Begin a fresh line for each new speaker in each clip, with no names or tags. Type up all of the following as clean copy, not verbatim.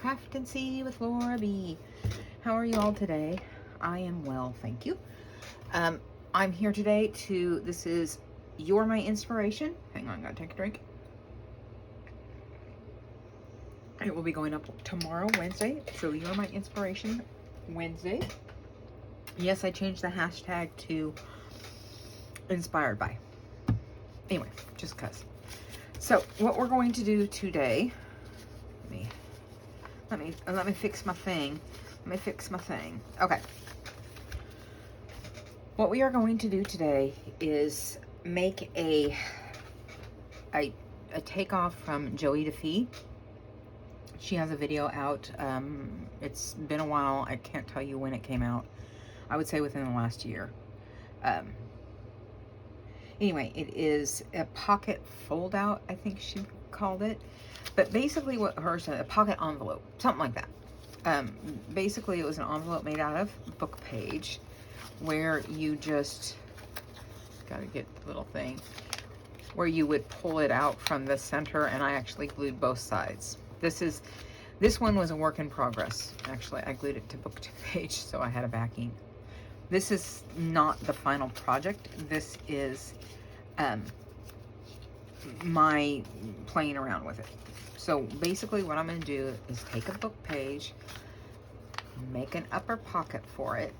Craft and See with Laura B. How are you all today? I am well, thank you. I'm here today this is You're My Inspiration. Hang on, gotta take a drink. It will be going up tomorrow, Wednesday. So You're My Inspiration Wednesday. Yes, I changed the hashtag to inspired by. Anyway, just cause. So what we're going to do today, let me fix my thing. Okay. What we are going to do today is make a takeoff from Joey DeFee. She has a video out. It's been a while. I can't tell you when it came out. I would say within the last year. Anyway, it is a pocket fold out, I think she called it. But basically what hers, a pocket envelope, something like that. Basically it was an envelope made out of book page where you just, gotta get the little thing, where you would pull it out from the center, and I actually glued both sides. This one was a work in progress. Actually, I glued it to book page, so I had a backing. This is not the final project. This is my playing around with it. So basically what I'm going to do is take a book page, make an upper pocket for it,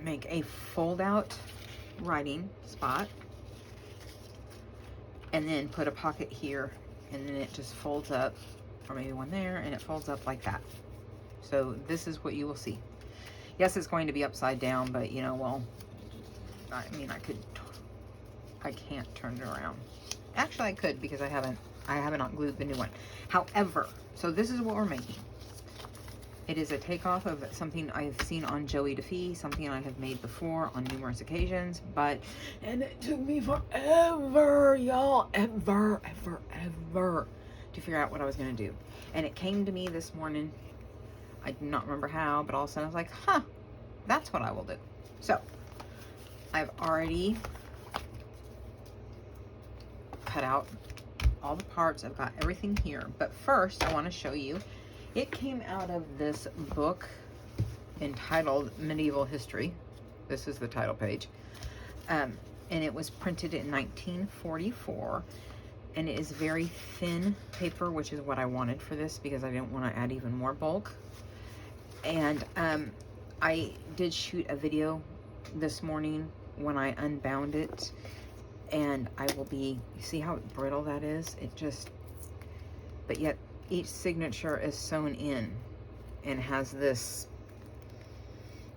make a fold out writing spot, and then put a pocket here, and then it just folds up, or maybe one there, and it folds up like that. So this is what you will see. Yes, it's going to be upside down, but you know, well, I mean, I can't turn it around. Actually, I could, because I haven't glued the new one. However, so this is what we're making. It is a takeoff of something I've seen on Joey DeFee, something I have made before on numerous occasions, and it took me forever, y'all, ever, to figure out what I was going to do. And it came to me this morning. I do not remember how, but all of a sudden I was like, huh, that's what I will do. So I've already cut out all the parts. I've got everything here. But first I want to show you, it came out of this book entitled Medieval History. This is the title page. And it was printed in 1944. And it is very thin paper, which is what I wanted for this because I didn't want to add even more bulk. And I did shoot a video this morning when I unbound it, and I will be, you see how brittle that is? It just, but yet each signature is sewn in and has this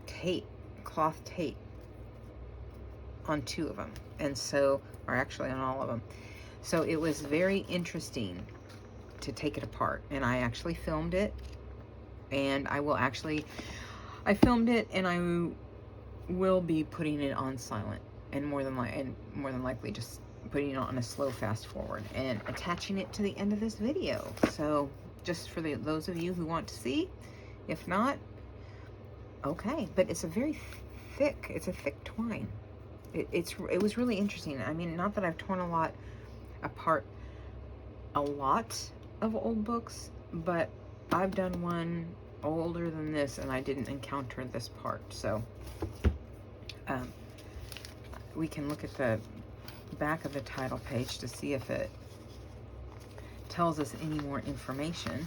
tape, cloth tape on two of them, and so, or actually on all of them. So it was very interesting to take it apart, and I actually filmed it. And I filmed it, and I will be putting it on silent, and more than likely just putting it on a slow fast forward and attaching it to the end of this video. So just for those of you who want to see, if not, okay. But it's a very thick, it's a thick twine. It was really interesting. I mean, not that I've torn apart a lot of old books, but I've done one older than this, and I didn't encounter this part. So we can look at the back of the title page to see if it tells us any more information.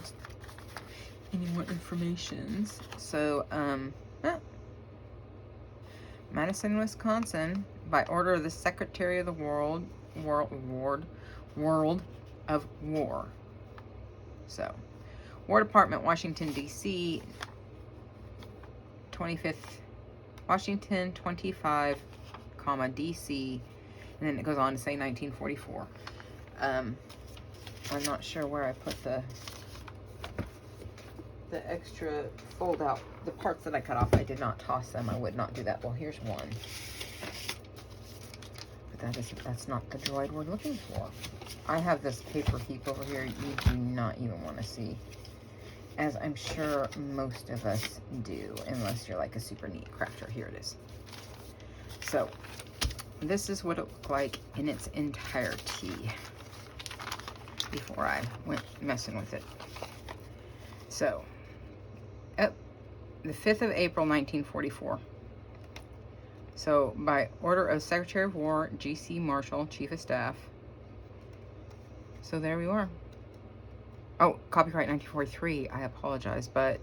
So Madison, Wisconsin, by order of the Secretary of the World of War. So War Department, Washington, D.C., 25th, Washington, 25, D.C., and then it goes on to say 1944. I'm not sure where I put the extra fold out, the parts that I cut off. I did not toss them. I would not do that. Well, here's one. But that's not the droid we're looking for. I have this paper heap over here you do not even want to see, as I'm sure most of us do, unless you're like a super neat crafter. Here it is. So this is what it looked like in its entirety before I went messing with it. So, oh, the 5th of April, 1944. So, by order of Secretary of War, G.C. Marshall, Chief of Staff. So, there we are. Oh, copyright 1943. I apologize, but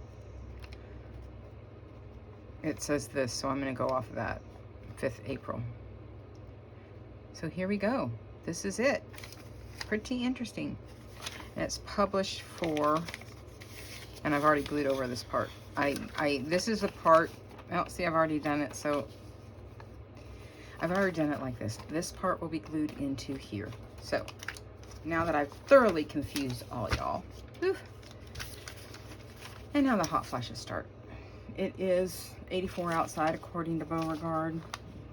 it says this, so I'm going to go off of that. 5th April. So, here we go. This is it. Pretty interesting. And it's published for, and I've already glued over this part. This is a part, well, see, I've already done it, so I've already done it like this. This part will be glued into here. So, now that I've thoroughly confused all y'all, and now the hot flashes start. It is 84 outside according to Beauregard.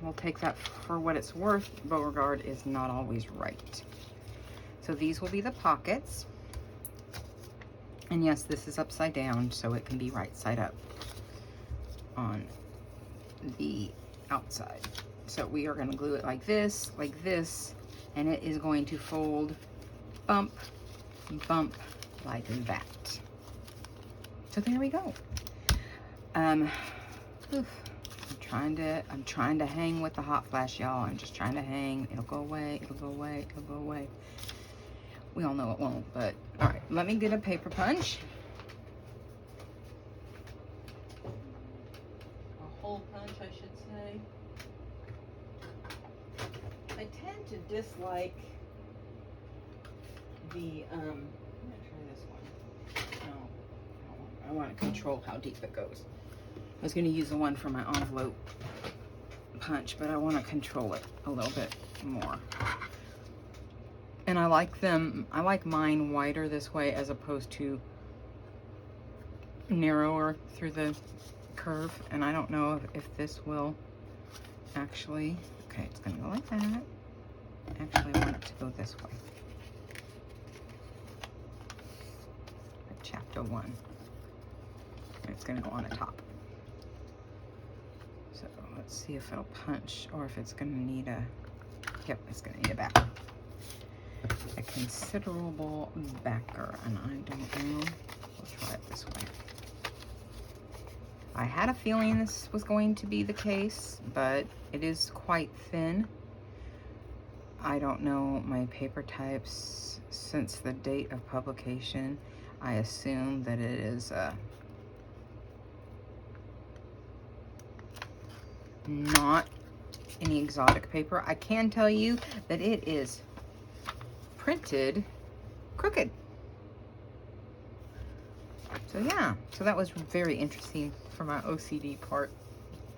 We'll take that for what it's worth. Beauregard is not always right. So these will be the pockets. And yes, this is upside down, so it can be right side up on the outside. So we are going to glue it like this, and it is going to fold, bump, bump, like that. So there we go. I'm trying to hang with the hot flash, y'all. I'm just trying to hang. It'll go away, it'll go away, it'll go away. We all know it won't, but all right, let me get a paper punch. A hole punch, I should say. I tend to dislike the, I'm gonna try this one. No, I want to control how deep it goes. I was gonna use the one for my envelope punch, but I want to control it a little bit more. And I like mine wider this way as opposed to narrower through the curve. And I don't know if this will actually, okay, it's gonna go like that. Actually, I want it to go this way. Like chapter 1. And it's gonna go on the top. So let's see if it'll punch or if it's gonna need a, yep, it's gonna need a backer. A considerable backer, and I don't know. We'll try it this way. I had a feeling this was going to be the case, but it is quite thin. I don't know my paper types since the date of publication. I assume that it is not any exotic paper. I can tell you that it is printed crooked. So yeah, so that was very interesting for my OCD part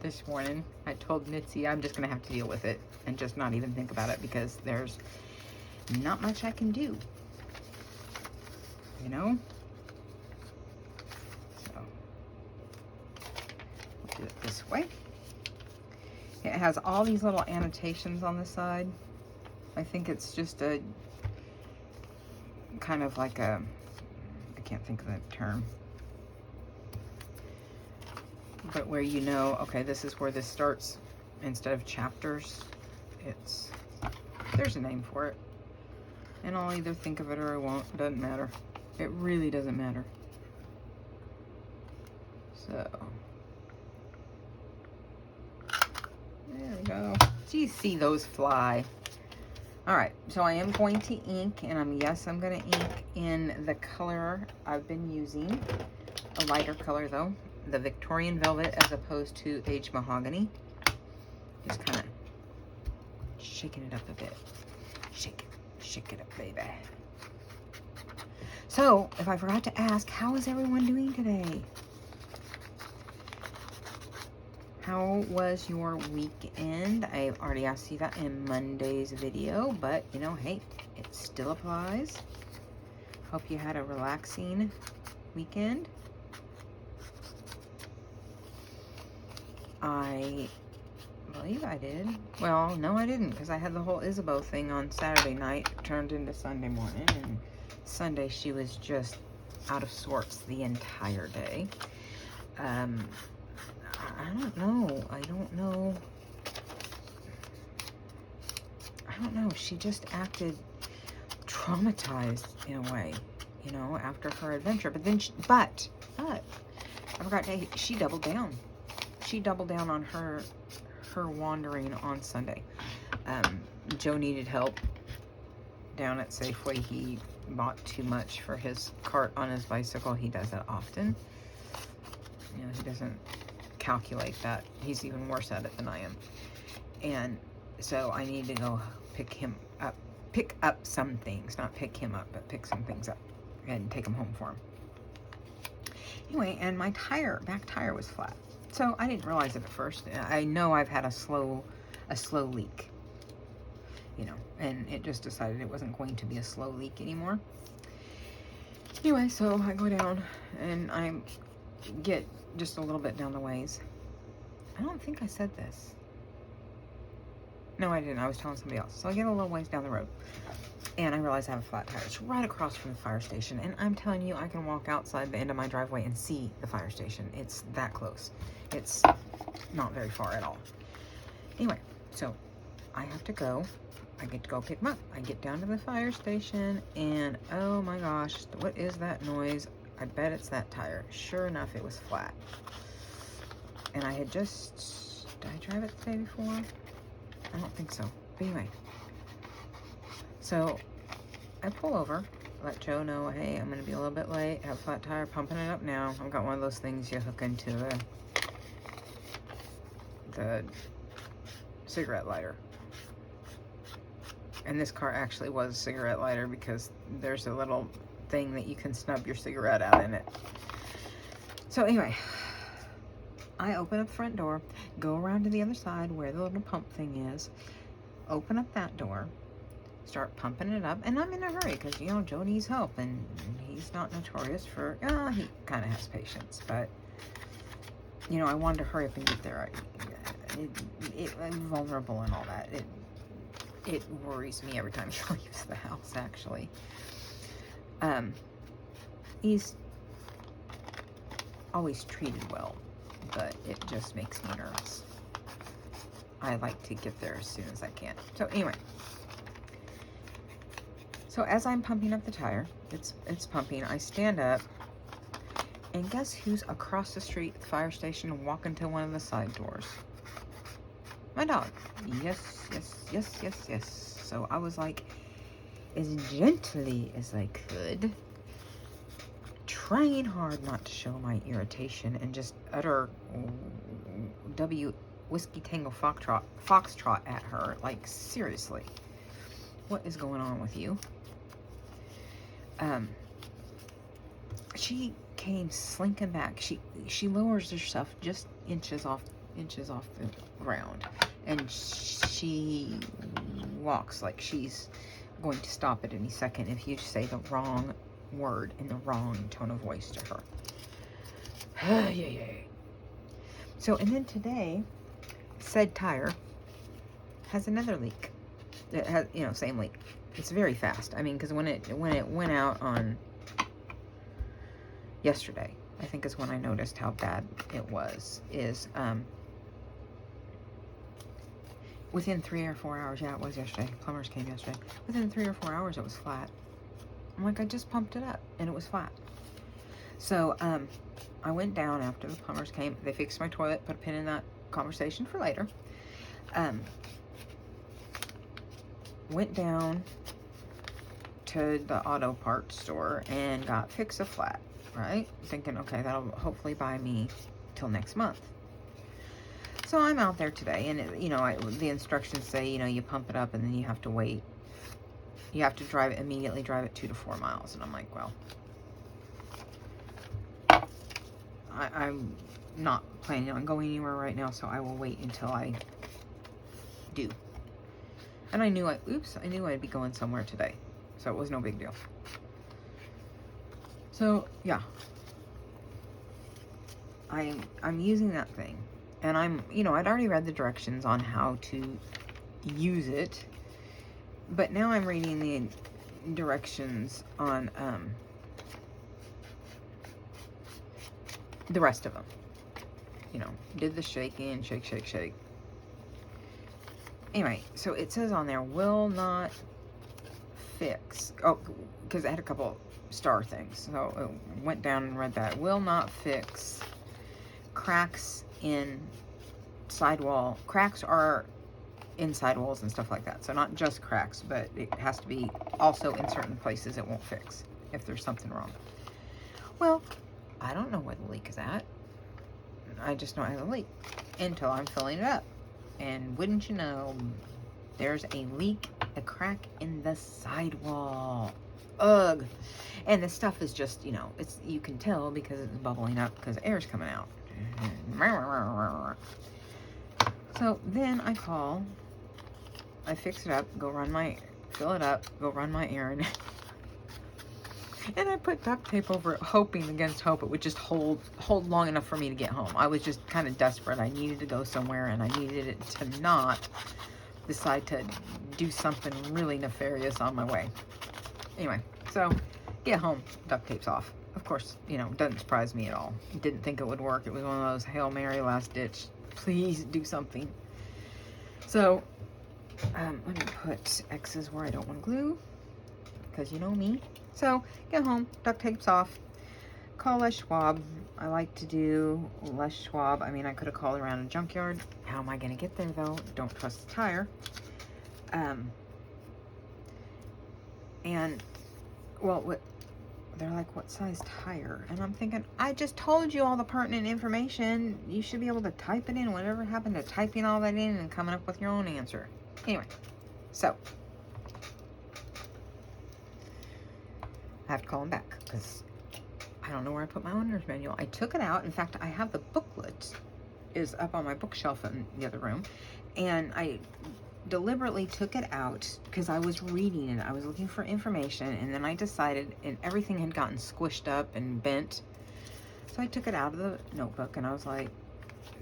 this morning. I told Mitzi I'm just gonna have to deal with it and just not even think about it because there's not much I can do, you know? So we'll do it this way. It has all these little annotations on the side. I think it's just a kind of like a, I can't think of the term, but where you know, okay, this is where this starts instead of chapters. It's, there's a name for it, and I'll either think of it or I won't. It doesn't matter. It really doesn't matter. So there we go. Do you see those fly? All right, so I am going to ink, and I'm going to ink in the color I've been using, a lighter color though, the Victorian Velvet as opposed to Aged Mahogany. Just kind of shaking it up a bit. Shake it up, baby. So, if I forgot to ask, how is everyone doing today? How was your weekend? I already asked you that in Monday's video, but you know, hey, it still applies. Hope you had a relaxing weekend. I believe I did. Well, no, I didn't, because I had the whole Isabeau thing on Saturday night, turned into Sunday morning, and Sunday she was just out of sorts the entire day. I don't know. She just acted traumatized in a way. you know, after her adventure. But then, I forgot to, she doubled down. She doubled down on her wandering on Sunday. Joe needed help down at Safeway. He bought too much for his cart on his bicycle. He does that often. You know, he doesn't calculate that. He's even worse at it than I am. And so I need to go pick up some things. Not pick him up, but pick some things up and take them home for him. Anyway, and my back tire was flat. So I didn't realize it at first. I know I've had a slow leak, you know, and it just decided it wasn't going to be a slow leak anymore. Anyway, so I go down and I get just a little bit down the ways. I don't think I said this. No, I didn't. I was telling somebody else. So I get a little ways down the road and I realize I have a flat tire. It's right across from the fire station. And I'm telling you, I can walk outside the end of my driveway and see the fire station. It's that close. It's not very far at all. Anyway, so I have to go. I get to go pick them up. I get down to the fire station and oh my gosh, what is that noise? I bet it's that tire. Sure enough, it was flat. And I had just, did I drive it the day before? I don't think so. But anyway, so I pull over, let Joe know, hey, I'm going to be a little bit late. Have a flat tire, pumping it up now. I've got one of those things you hook into the cigarette lighter. And this car actually was a cigarette lighter because there's a little thing that you can snub your cigarette out in it. So anyway, I open up the front door, go around to the other side where the little pump thing is, open up that door, start pumping it up, and I'm in a hurry because, you know, Joe needs help, and he's not notorious for, he kind of has patience, but, you know, I wanted to hurry up and get there. I'm vulnerable and all that. It worries me every time he leaves the house, actually. He's always treated well, but it just makes me nervous. I like to get there as soon as I can. So anyway, so as I'm pumping up the tire, it's pumping, I stand up, and guess who's across the street at the fire station and walking to one of the side doors? My dog. Yes. So I was like, as gently as I could, trying hard not to show my irritation and just utter Whiskey Tango Foxtrot at her. Like, seriously, what is going on with you? She came slinking back. She lowers herself just inches off the ground, and she walks like she's going to stop at any second if you say the wrong word in the wrong tone of voice to her. Yeah. So, and then today, said tire has another leak. It has, you know, same leak. It's very fast. I mean, because when it went out on yesterday, I think is when I noticed how bad it was. Within 3 or 4 hours, yeah, it was yesterday. Plumbers came yesterday. Within 3 or 4 hours, it was flat. I'm like, I just pumped it up, and it was flat. So, I went down after the plumbers came. They fixed my toilet, put a pin in that conversation for later. Went down to the auto parts store and got Fix-A-Flat, right? Thinking, okay, that'll hopefully buy me till next month. So I'm out there today, and the instructions say, you pump it up and then you have to wait. You have to immediately drive it 2 to 4 miles. And I'm like, well, I'm not planning on going anywhere right now, so I will wait until I do. And I knew I'd be going somewhere today, so it was no big deal. So yeah, I'm using that thing, and I'd already read the directions on how to use it, but now I'm reading the directions on the rest of them. Did the shaking, shake. Anyway, so it says on there, will not fix. Oh, because I had a couple star things. So it went down and read that. Will not fix cracks in sidewall. Cracks are in sidewalls and stuff like that. So not just cracks, but it has to be also in certain places it won't fix if there's something wrong. Well, I don't know where the leak is at. I just know I have a leak until I'm filling it up. And wouldn't you know, there's a leak, a crack in the sidewall. Ugh. And the stuff is just, you know, it's, you can tell because it's bubbling up because air's coming out. So then I call, I fix it up, fill it up, go run my errand. And I put duct tape over it, hoping against hope it would just hold long enough for me to get home. I was just kind of desperate. I needed to go somewhere, and I needed it to not decide to do something really nefarious on my way. Anyway, so get home, duct tape's off. Of course, you know, doesn't surprise me at all. Didn't think it would work. It was one of those Hail Mary last ditch. Please do something. So, let me put X's where I don't want to glue, because you know me. So, get home, duct tape's off, call Les Schwab. I like to do Les Schwab. I mean, I could have called around a junkyard. How am I going to get there, though? Don't trust the tire. And, well, they're like, what size tire? And I'm thinking, I just told you all the pertinent information. You should be able to type it in. Whatever happened to typing all that in and coming up with your own answer? Anyway, so I have to call him back because I don't know where I put my owner's manual. I took it out. In fact, I have the booklet is up on my bookshelf in the other room, and I deliberately took it out because I was reading it. I was looking for information, and then I decided, and everything had gotten squished up and bent. So I took it out of the notebook, and I was like,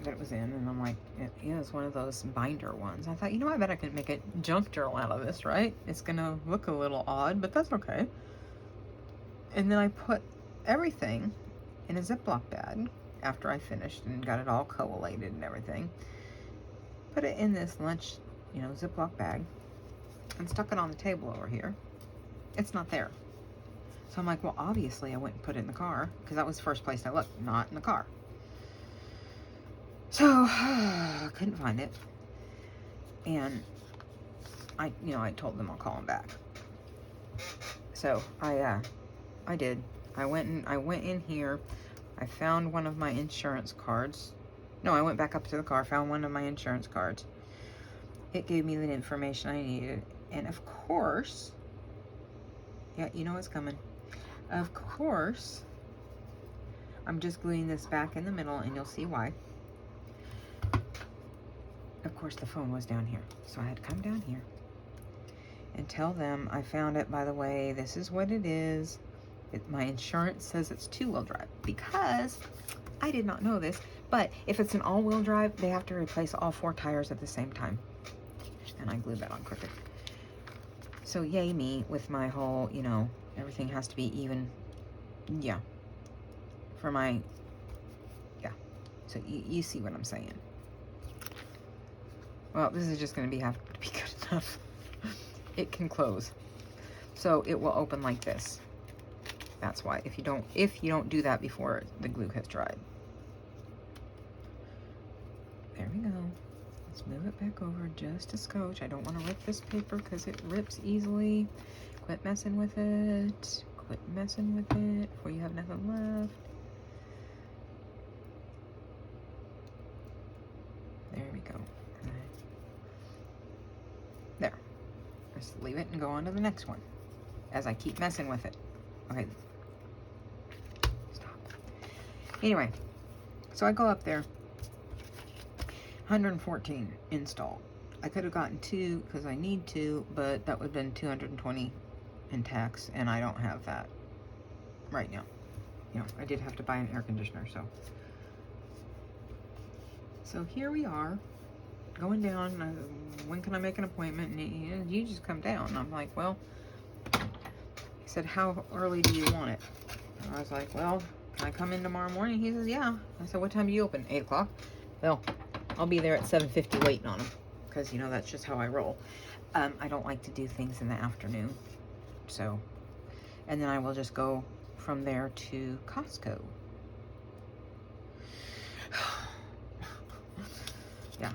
that it was in, and I'm like, it is one of those binder ones. I thought, you know, I bet I could make a junk journal out of this, right? It's gonna look a little odd, but that's okay. And then I put everything in a Ziploc bag after I finished and got it all collated and everything. Put it in this lunch, you know, Ziploc bag, and stuck it on the table over here. It's not there. So I'm like, well, obviously I went and put it in the car, because that was the first place I looked, not in the car. So I couldn't find it. And I told them I'll call them back. So I did. I went in here. I found one of my insurance cards. No, I went back up to the car, found one of my insurance cards. It gave me the information I needed. And of course, yeah, you know what's coming. Of course, I'm just gluing this back in the middle, and you'll see why. Of course, the phone was down here. So I had to come down here and tell them I found it. By the way, this is what it is. My insurance says it's 2-wheel drive, because I did not know this, but if it's an all-wheel drive, they have to replace all 4 tires at the same time. And I glued that on crooked. So yay me with my whole, you know, everything has to be even. Yeah. For my, yeah. So you see what I'm saying. Well, this is just going to have to be good enough. It can close. So it will open like this. That's why. If you don't do that before the glue has dried. There we go. Let's move it back over just a scotch. I don't want to rip this paper because it rips easily. Quit messing with it. Quit messing with it before you have nothing left. There we go. There. Just leave it and go on to the next one as I keep messing with it. Okay. Stop. Anyway, so I go up there. 114 installed. I could have gotten 2 because I need 2, but that would have been 220 in tax, and I don't have that right now. You know, I did have to buy an air conditioner, so here we are, going down. When can I make an appointment? And you just come down. And I'm like, well, he said, how early do you want it? And I was like, well, can I come in tomorrow morning? He says, yeah. I said, what time do you open? 8 o'clock? Well, I'll be there at 7:50 waiting on him, because, you know, that's just how I roll. I don't like to do things in the afternoon. So, And then I will just go from there to Costco. Yeah.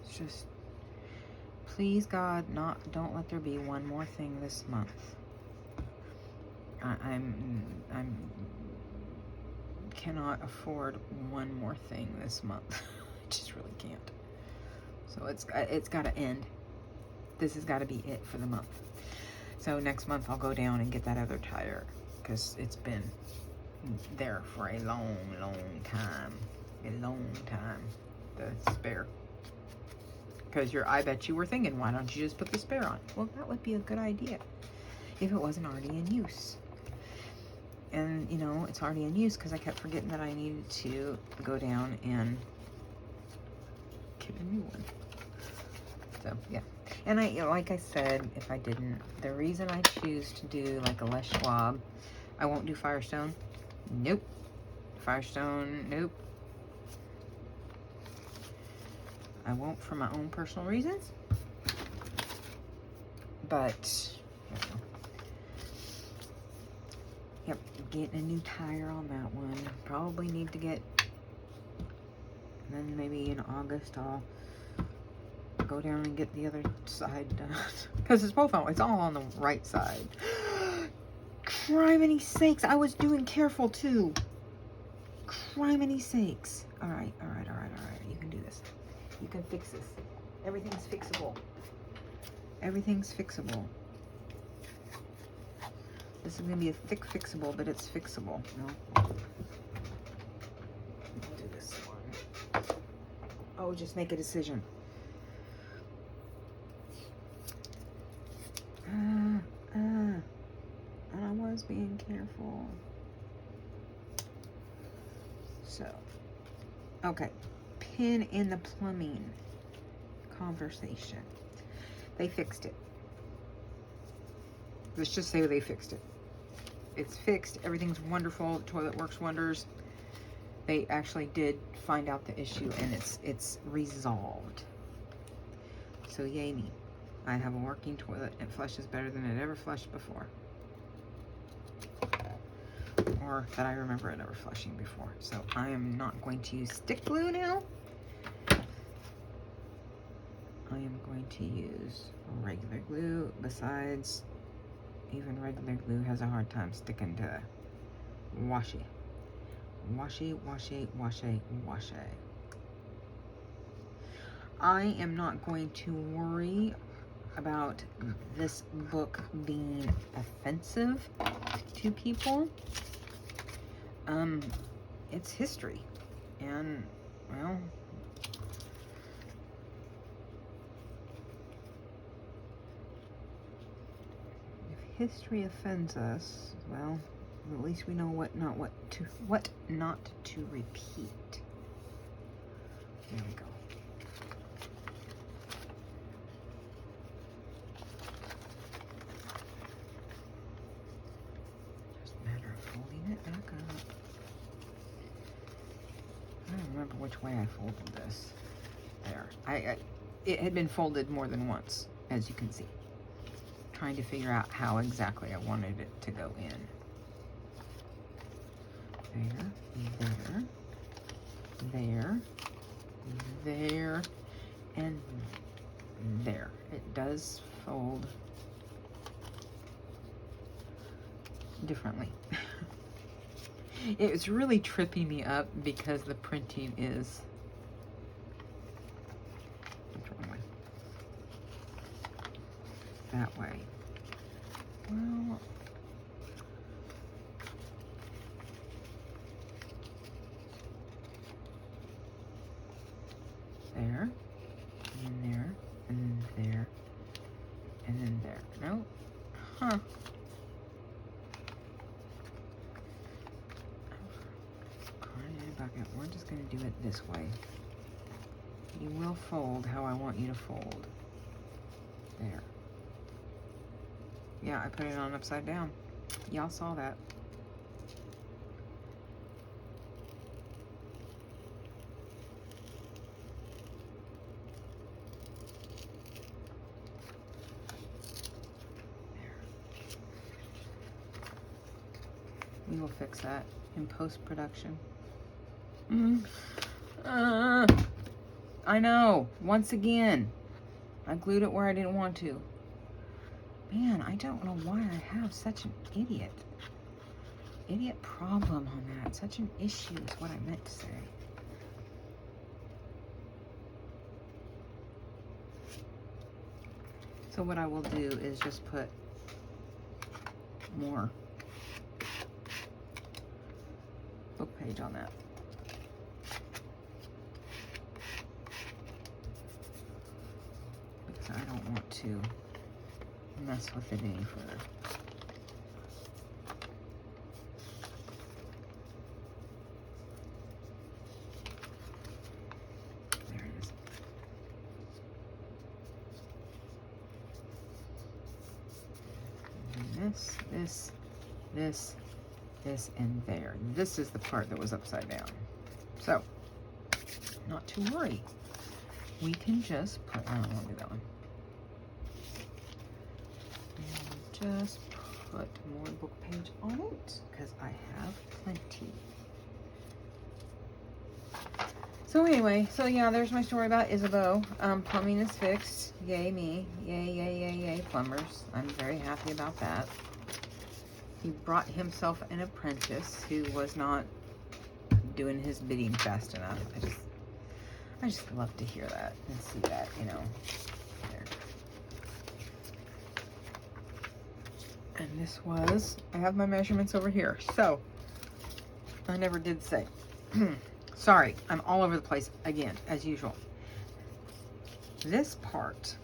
It's just, please God, don't let there be one more thing this month. I'm cannot afford one more thing this month. I just really can't. So it's got to end. This has got to be it for the month. So next month I'll go down and get that other tire, because it's been there for a long, long time. A long time. The spare. Because I bet you were thinking, why don't you just put the spare on? Well, that would be a good idea if it wasn't already in use. And, you know, it's already in use because I kept forgetting that I needed to go down and get a new one. So, yeah. And like I said, if I didn't, the reason I choose to do like a Les Schwab, I won't do Firestone. Nope. Firestone, nope. I won't for my own personal reasons. But, you know. Yep, getting a new tire on that one. Probably need to get, and then maybe in August I'll go down and get the other side done. Because it's all on the right side. Criminy sakes, I was doing careful too. Criminy sakes. Alright. You can do this. You can fix this. Everything's fixable. Everything's fixable. This is going to be a thick fixable, but it's fixable. No. I'll do this one. Oh, just make a decision. And I was being careful. So, okay. Pin in the plumbing conversation. They fixed it. Let's just say they fixed it. It's fixed. Everything's wonderful. The toilet works wonders. They actually did find out the issue, and it's resolved. So yay me. I have a working toilet. It flushes better than it ever flushed before. Or that I remember it ever flushing before. So I am not going to use stick glue now. I am going to use regular glue. Besides, even regular glue has a hard time sticking to washi. Washi. I am not going to worry about this book being offensive to people. It's history. And, well, if history offends us, well, at least we know what not to repeat. There we go. Just a matter of folding it back up. I don't remember which way I folded this. There. It had been folded more than once, as you can see. Trying to figure out how exactly I wanted it to go in. There, and there. It does fold differently. It's really tripping me up because the printing is that way. Well, there, and there, and there, and then there. No? Huh. We're just going to do it this way. You will fold how I want you to fold. There. Yeah, I put it on upside down. Y'all saw that. we'll fix that in post-production. I know. Once again, I glued it where I didn't want to. Man, I don't know why I have such an idiot problem on that. Such an issue is what I meant to say. So what I will do is just put more book page on that. Because I don't want to mess with it any further. There it is. And this, and there. This is the part that was upside down. So, not to worry. We can just put, I don't want to do that one. And just put more book page on it, because I have plenty. So anyway, so yeah, there's my story about Isabeau. Plumbing is fixed. Yay me. Yay, yay, yay, yay, plumbers. I'm very happy about that. He brought himself an apprentice who was not doing his bidding fast enough. I just love to hear that and see that, you know. There. And this was, I have my measurements over here. So, I never did say. Sorry, I'm all over the place again, as usual. This part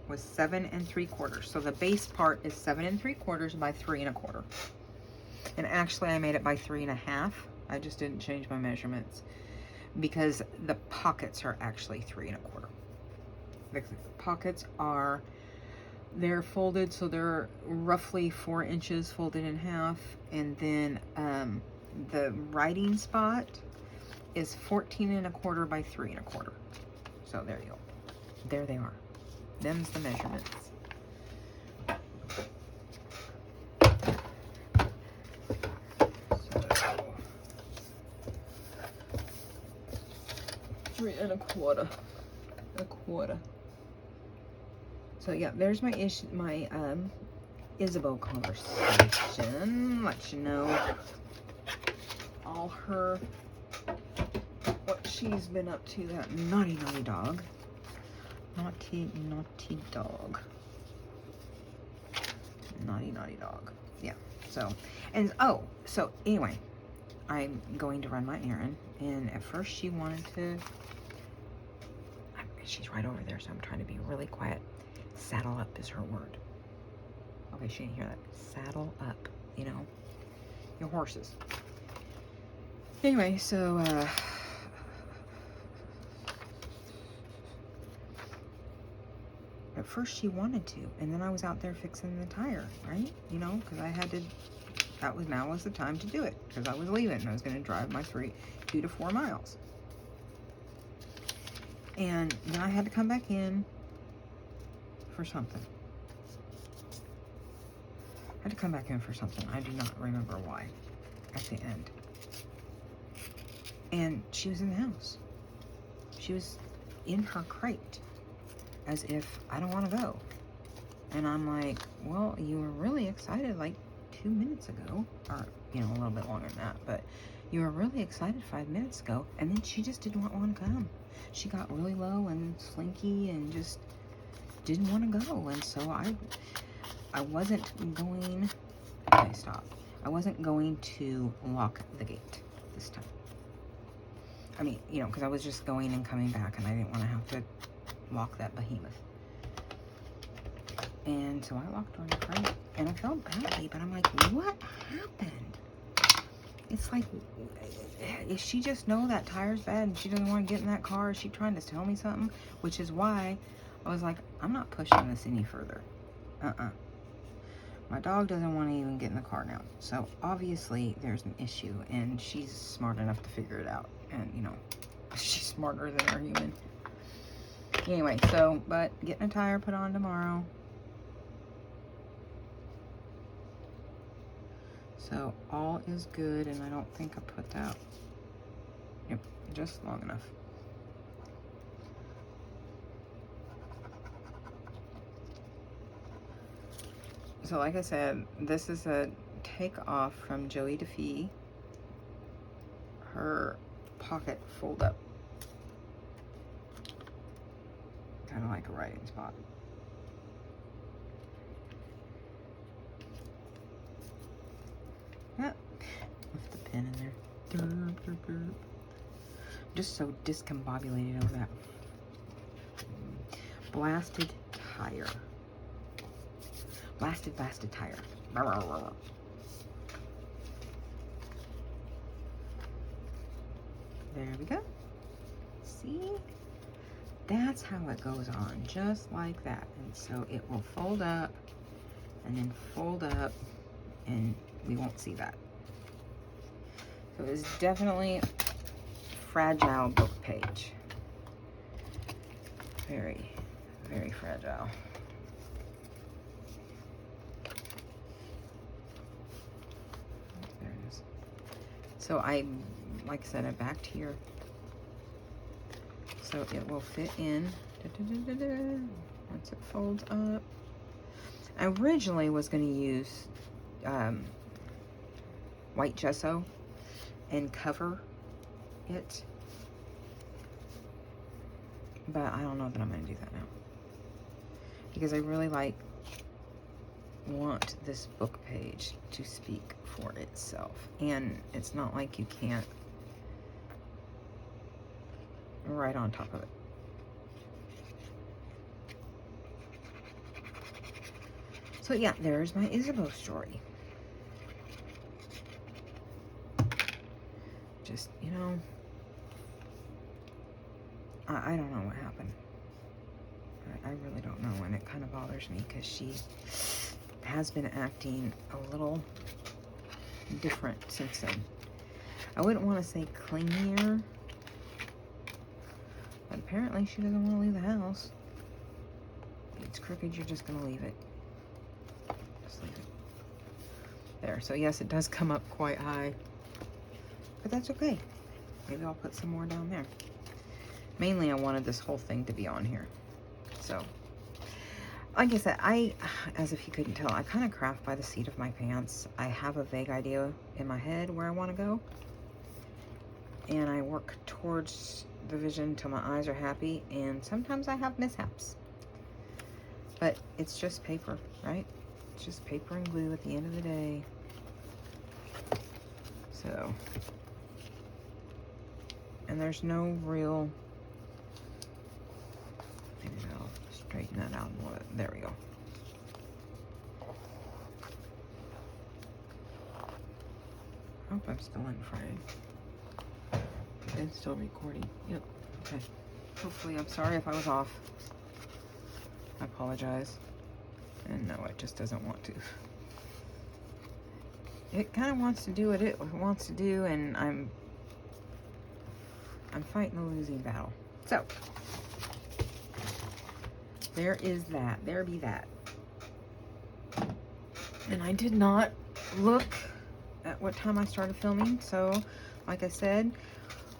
was 7 3/4. So the base part is 7 3/4 by 3 1/4. And actually I made it by 3 1/2. I just didn't change my measurements because the pockets are actually 3 1/4. The pockets are, they're folded, so they're roughly 4 inches folded in half. And then the writing spot is 14 1/4 by 3 1/4. So there you go. There they are. Them's the measurements. So, 3 1/4. A quarter. So yeah, there's my Isabeau conversation. Let you know all her, what she's been up to, that naughty dog. Naughty dog. Naughty dog. Yeah. So, and oh, so anyway, I'm going to run my errand, and at first she wanted to, she's right over there, so I'm trying to be really quiet. Saddle up is her word. Okay, she didn't hear that. Saddle up, you know, your horses. Anyway, so, at first she wanted to, and then I was out there fixing the tire, right? You know, because I had to, now was the time to do it, because I was leaving, and I was going to drive my 2 to 4 miles. And then I had to come back in for something. I had to come back in for something. I do not remember why at the end. And she was in the house. She was in her crate, as if I don't want to go. And I'm like, well, you were really excited like 2 minutes ago, or, you know, a little bit longer than that, but you were really excited 5 minutes ago, and then she just didn't want to come. She got really low and slinky and just didn't want to go. And so I wasn't going, okay, stop. I wasn't going to lock the gate this time. I mean, you know, because I was just going and coming back, and I didn't want to have to lock that behemoth. And so I locked her in the crate, and I felt badly, but I'm like, what happened? It's like, if she just know that tire's bad and she doesn't want to get in that car, is she trying to tell me something? Which is why I was like, I'm not pushing this any further. My dog doesn't want to even get in the car now. So obviously there's an issue, and she's smart enough to figure it out. And, you know, she's smarter than our human. Anyway, so, but getting a tire put on tomorrow. So all is good, and I don't think I put that. Yep, just long enough. So like I said, this is a takeoff from Joey DeFee. Her pocket fold up. Kind of like a writing spot. Ah, left the pen in there. Derp, derp, derp. Just so discombobulated over that. Blasted tire. Blasted tire. There we go. See? That's how it goes on, just like that. And so it will fold up and then fold up, and we won't see that. So it is definitely fragile book page. Very, very fragile. There it is. So like I said, I backed here. So it will fit in once it folds up. I originally was going to use white gesso and cover it, but I don't know that I'm going to do that now, because I really want this book page to speak for itself, and it's not like you can't right on top of it. So yeah, there's my Isabeau story. Just, you know, I don't know what happened. I really don't know, and it kind of bothers me because she has been acting a little different since then. I wouldn't want to say clingier, but apparently she doesn't want to leave the house. If it's crooked, you're just going to leave it. Just leave it. There. So yes, it does come up quite high, but that's okay. Maybe I'll put some more down there. Mainly, I wanted this whole thing to be on here. So, like I said, as if you couldn't tell, I kind of craft by the seat of my pants. I have a vague idea in my head where I want to go, and I work towards the vision till my eyes are happy, and sometimes I have mishaps. But it's just paper, right? It's just paper and glue at the end of the day. So, and there's no real, maybe I'll straighten that out more. There we go. I hope I'm still in frame. It's still recording. Yep. Okay. Hopefully, I'm sorry if I was off. I apologize. And no, it just doesn't want to. It kind of wants to do what it wants to do, and I'm fighting a losing battle. So, there is that. There be that. And I did not look at what time I started filming, so like I said,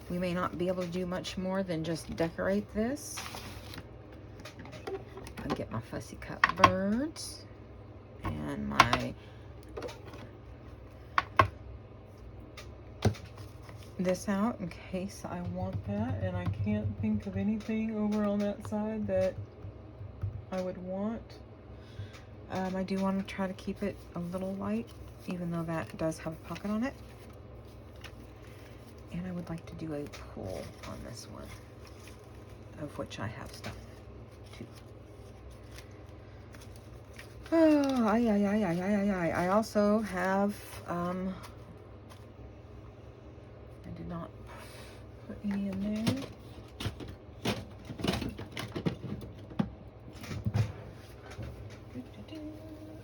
we may not be able to do much more than just decorate this. I'll get my fussy cut birds and my this out in case I want that, and I can't think of anything over on that side that I would want. I do want to try to keep it a little light, even though that does have a pocket on it. And I would like to do a pull on this one, of which I have stuff too. Oh, I also have, I did not put any in there.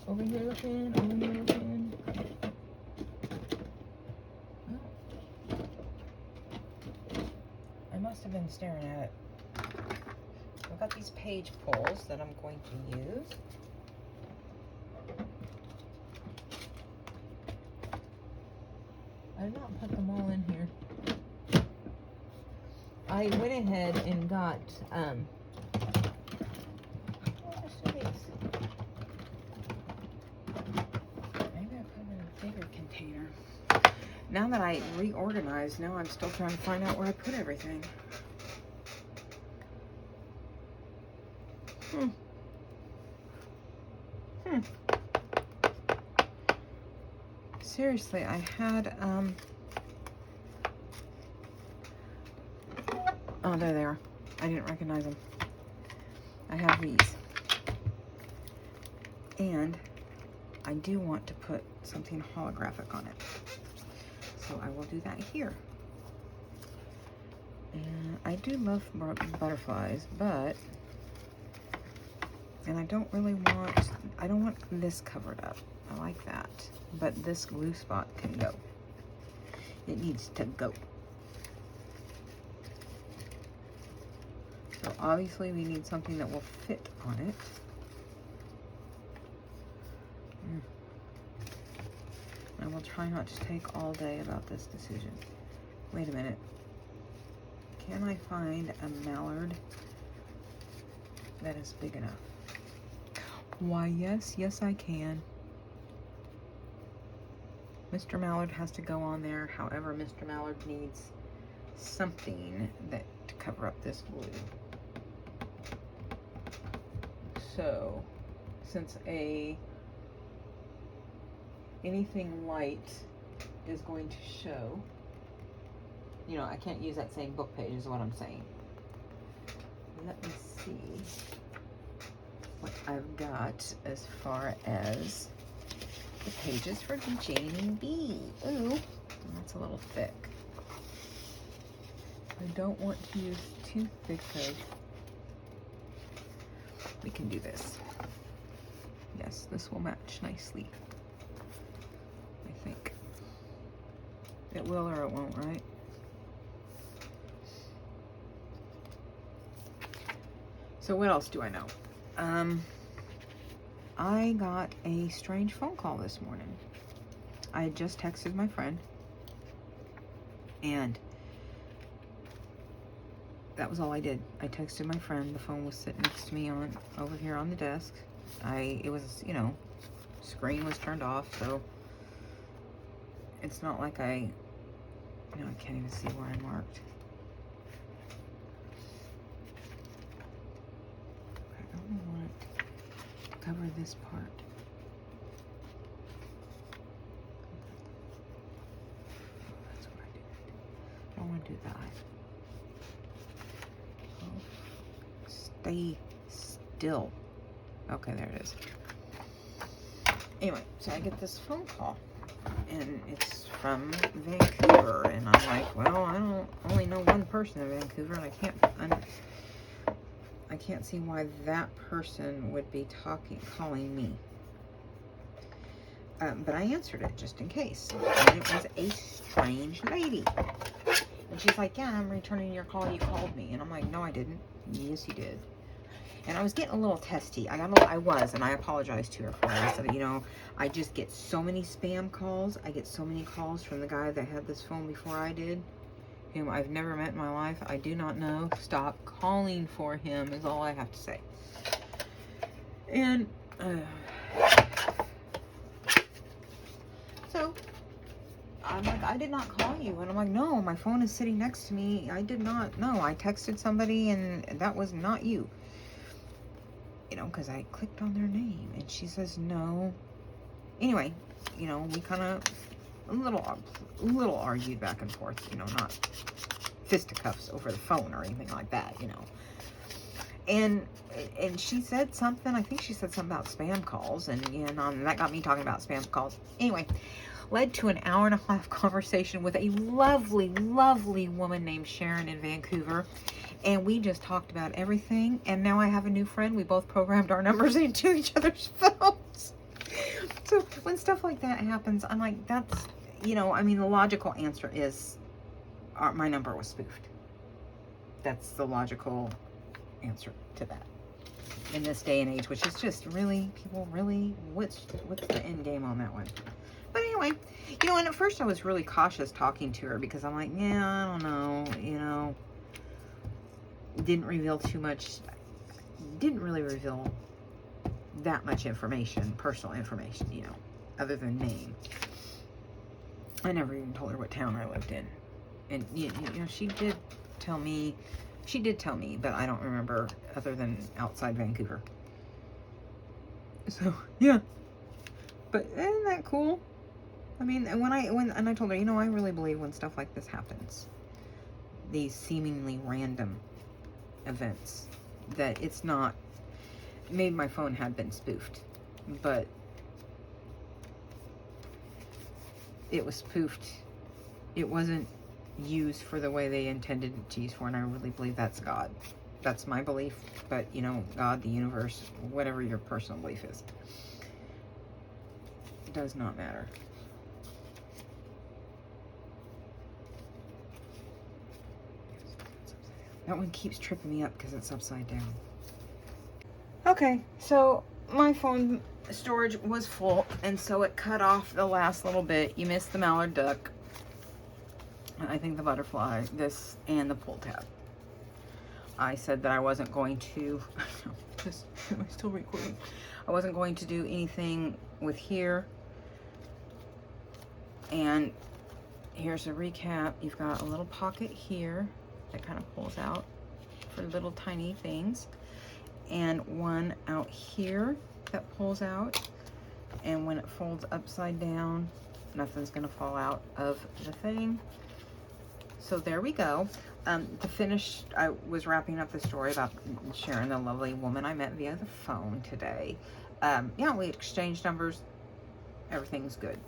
Over here looking, over here looking. Oh. I must have been staring at it. I've got these page pulls that I'm going to use. I did not put them all in here. I went ahead and got, maybe I put them in a bigger container. Now that I reorganized, now I'm still trying to find out where I put everything. Seriously, I had, oh, there they are. I didn't recognize them. I have these. And I do want to put something holographic on it. So I will do that here. And I do love butterflies, but, and I don't really want, I don't want this covered up. I like that. But this glue spot can go. It needs to go. So obviously we need something that will fit on it. I will try not to take all day about this decision. Wait a minute. Can I find a mallard that is big enough? Why, yes, yes I can. Mr. Mallard has to go on there. However, Mr. Mallard needs something that to cover up this glue. So, since anything light is going to show, you know, I can't use that same book page is what I'm saying. Let me see what I've got as far as the pages for the Janie B. Ooh, that's a little thick. I don't want to use too thick of. We can do this. Yes, this will match nicely. I think. It will or it won't, right? So what else do I know? I got a strange phone call this morning. I had just texted my friend, and that was all I did. I texted my friend. The phone was sitting next to me over here on the desk. It was, you know, screen was turned off, so it's not like I can't even see where I marked. I only want to cover this part. That's what I did. I don't want to do that. Stay still. Okay, there it is. Anyway, so I get this phone call, and it's from Vancouver, and I'm like, well, I don't only know one person in Vancouver, and I can't see why that person would be calling me. But I answered it just in case, and it was a strange lady. And she's like, yeah, I'm returning your call. You called me. And I'm like, no, I didn't. Yes, you did. And I was getting a little testy. And I apologized to her for it. I said, you know, I just get so many spam calls. I get so many calls from the guy that had this phone before I did, whom I've never met in my life. I do not know. Stop calling for him is all I have to say. And, so I'm like, I did not call you. And I'm like, no, my phone is sitting next to me. I did not. No, I texted somebody and that was not you. You know, because I clicked on their name. And she says, no. Anyway, you know, we kind of a little argued back and forth. You know, not fisticuffs over the phone or anything like that, you know. And she said something. I think she said something about spam calls. And, you know, and that got me talking about spam calls. Anyway, led to an hour and a half conversation with a lovely, lovely woman named Sharon in Vancouver. And we just talked about everything. And now I have a new friend. We both programmed our numbers into each other's phones. So when stuff like that happens, I'm like, that's, you know, I mean, the logical answer is my number was spoofed. That's the logical answer to that. In this day and age, which is just really, people really, what's the end game on that one? But anyway, anyway, you know, and at first I was really cautious talking to her because I'm like, yeah, I don't know, you know, didn't reveal too much, didn't really reveal that much information, personal information, you know, other than name. I never even told her what town I lived in. And, you know, she did tell me, but I don't remember other than outside Vancouver. So, yeah. But isn't that cool? I mean, and I told her, you know, I really believe when stuff like this happens, these seemingly random events, that it's not, maybe my phone had been spoofed, but it was spoofed. It wasn't used for the way they intended it to use for, and I really believe that's God. That's my belief, but, you know, God, the universe, whatever your personal belief is, does not matter. That one keeps tripping me up because it's upside down. Okay, so my phone storage was full, and so it cut off the last little bit. You missed the mallard duck, I think the butterfly, this, and the pull tab. I said that I wasn't going to, am I still recording? I wasn't going to do anything with here. And here's a recap. You've got a little pocket here that kind of pulls out for little tiny things, and one out here that pulls out, and when it folds upside down, nothing's gonna fall out of the thing. So there we go. To finish, I was wrapping up the story about Sharon, the lovely woman I met via the phone today. Yeah, we exchanged numbers. Everything's good.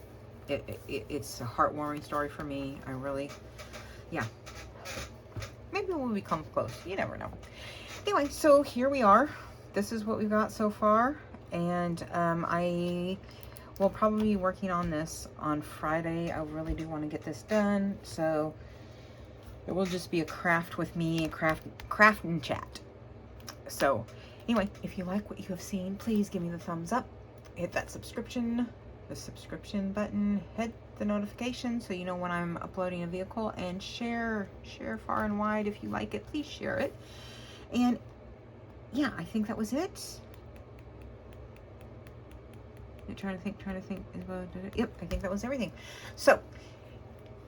It's a heartwarming story for me. I really, yeah. Maybe we'll become close. You never know. Anyway, so here we are. This is what we've got so far. And I will probably be working on this on Friday. I really do want to get this done. So it will just be a craft with me, a craft and chat. So anyway, if you like what you have seen, please give me the thumbs up. Hit that subscription button, hit the notification so you know when I'm uploading a vehicle, and share far and wide. If you like it, please share it. And yeah, I think that was it. I'm trying to think. Yep, I think that was everything. So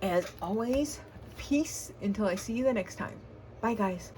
as always, peace until I see you the next time. Bye guys.